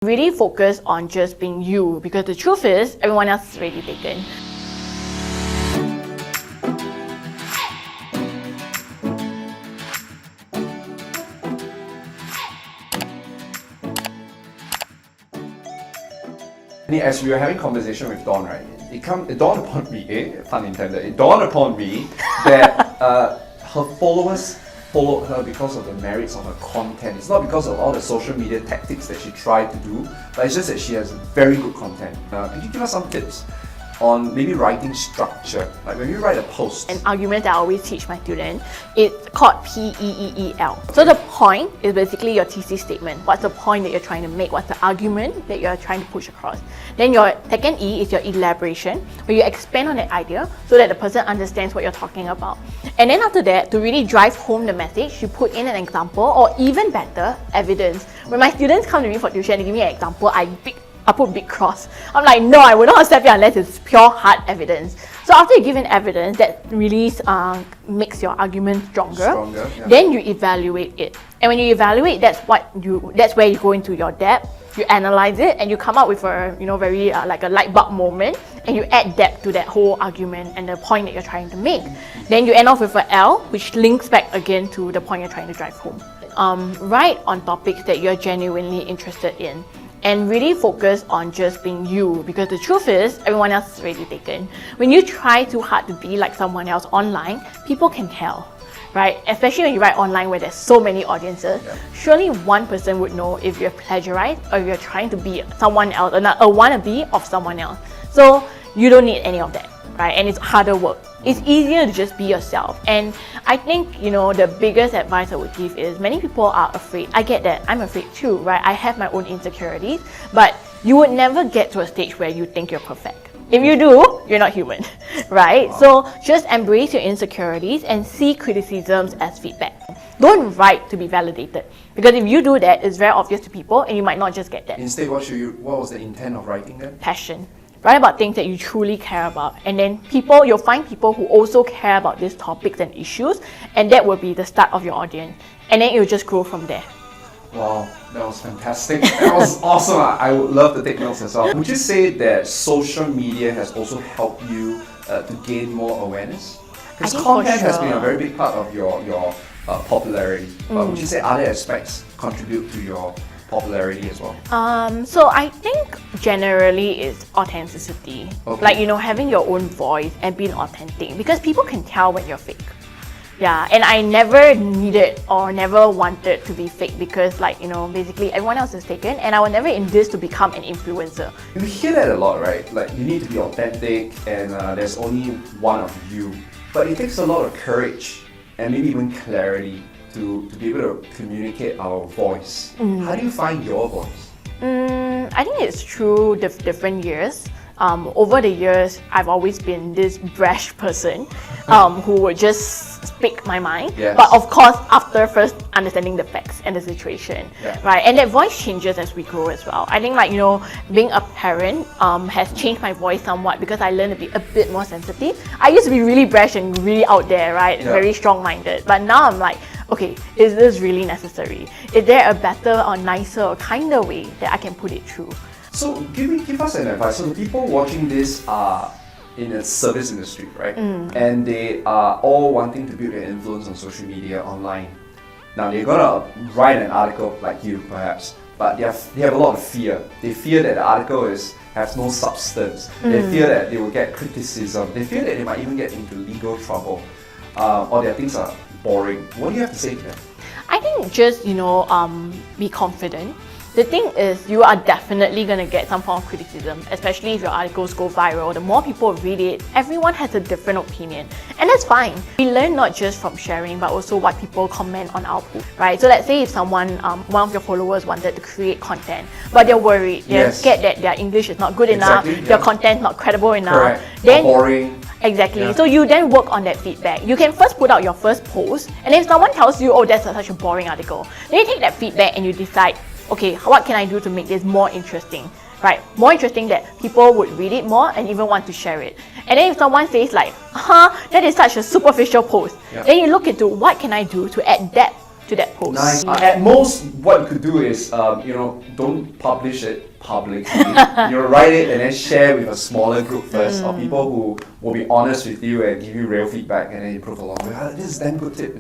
Really focus on just being you, because the truth is everyone else is already taken. As we were having conversation with Dawn, right, it dawned upon me, pun intended, it dawned upon me that her followers follow her because of the merits of her content. It's not because of all the social media tactics that she tried to do, but it's just that she has very good content. Could you give us some tips on maybe writing structure? Like when you write a post. An argument that I always teach my students, it's called PEEEL. So the point is basically your thesis statement. What's the point that you're trying to make? What's the argument that you're trying to push across? Then your second E is your elaboration, where you expand on that idea so that the person understands what you're talking about. And then after that, to really drive home the message, you put in an example, or even better, evidence. When my students come to me for tuition and give me an example, I put big cross. I'm like, no, I will not accept it unless it's pure hard evidence. So after you give an evidence that really makes your argument stronger, yeah. Then you evaluate it. And when you evaluate, that's where you go into your depth. You analyze it and you come up with a very like a light bulb moment, and you add depth to that whole argument and the point that you're trying to make. Then you end off with an L, which links back again to the point you're trying to drive home. Write on topics that you're genuinely interested in. And really focus on just being you, because the truth is everyone else is already taken. When you try too hard to be like someone else online, people can tell, right? Especially when you write online where there's so many audiences. Yeah. Surely one person would know if you're plagiarized or if you're trying to be someone else, or a wannabe of someone else. So you don't need any of that, right? And it's harder work. It's easier to just be yourself. And I think, the biggest advice I would give is many people are afraid. I get that. I'm afraid too, right? I have my own insecurities, but you would never get to a stage where you think you're perfect. If you do, you're not human, right? Wow. So just embrace your insecurities and see criticisms as feedback. Don't write to be validated, because if you do that, it's very obvious to people and you might not just get that. Instead, what was the intent of writing then? Passion. Write about things that you truly care about, and then you'll find people who also care about these topics and issues, and that will be the start of your audience, and then it will just grow from there. Wow, that was fantastic. That was awesome. I would love to take notes as well. Would you say that social media has also helped you to gain more awareness? Because content has been a very big part of your popularity. But would you say other aspects contribute to your popularity as well? So I think generally it's authenticity. Okay. Like, having your own voice and being authentic, because people can tell when you're fake. Yeah, and I never needed or never wanted to be fake, because basically everyone else is taken, and I was never in this to become an influencer. You hear that a lot, right? Like, you need to be authentic and there's only one of you. But it takes a lot of courage and maybe even clarity to be able to communicate our voice. How do you find your voice? I think it's through different years. Over the years, I've always been this brash person who would just speak my mind. Yes. But of course, after first understanding the facts and the situation, right? And that voice changes as we grow as well. I think being a parent has changed my voice somewhat, because I learned to be a bit more sensitive. I used to be really brash and really out there, right? Very strong-minded. But now I'm like, okay, is this really necessary? Is there a better or nicer or kinder way that I can put it through? So give us an advice. So the people watching this are in the service industry, right? And they are all wanting to build an influence on social media, online. Now they're gonna write an article like you, perhaps, but they have a lot of fear. They fear that the article has no substance. They fear that they will get criticism. They fear that they might even get into legal trouble, or their things are boring. What do you have to say to them? I think just be confident. The thing is, you are definitely going to get some form of criticism, especially if your articles go viral. The more people read it, everyone has a different opinion, and that's fine. We learn not just from sharing, but also what people comment on our post, right? So let's say if someone, one of your followers wanted to create content, but they're worried, they're scared that their English is not good enough, their content not credible enough, then boring. Exactly. Yeah. So you then work on that feedback. You can first put out your first post, and if someone tells you, oh, that's such a boring article, then you take that feedback and you decide, okay, what can I do to make this more interesting, right? More interesting that people would read it more and even want to share it. And then if someone says that is such a superficial post, then you look into what can I do to add depth to that post. Nice. At most, what you could do is, don't publish it publicly. Write it and then share with a smaller group first, of people who will be honest with you and give you real feedback, and then improve along. This is a damn good tip.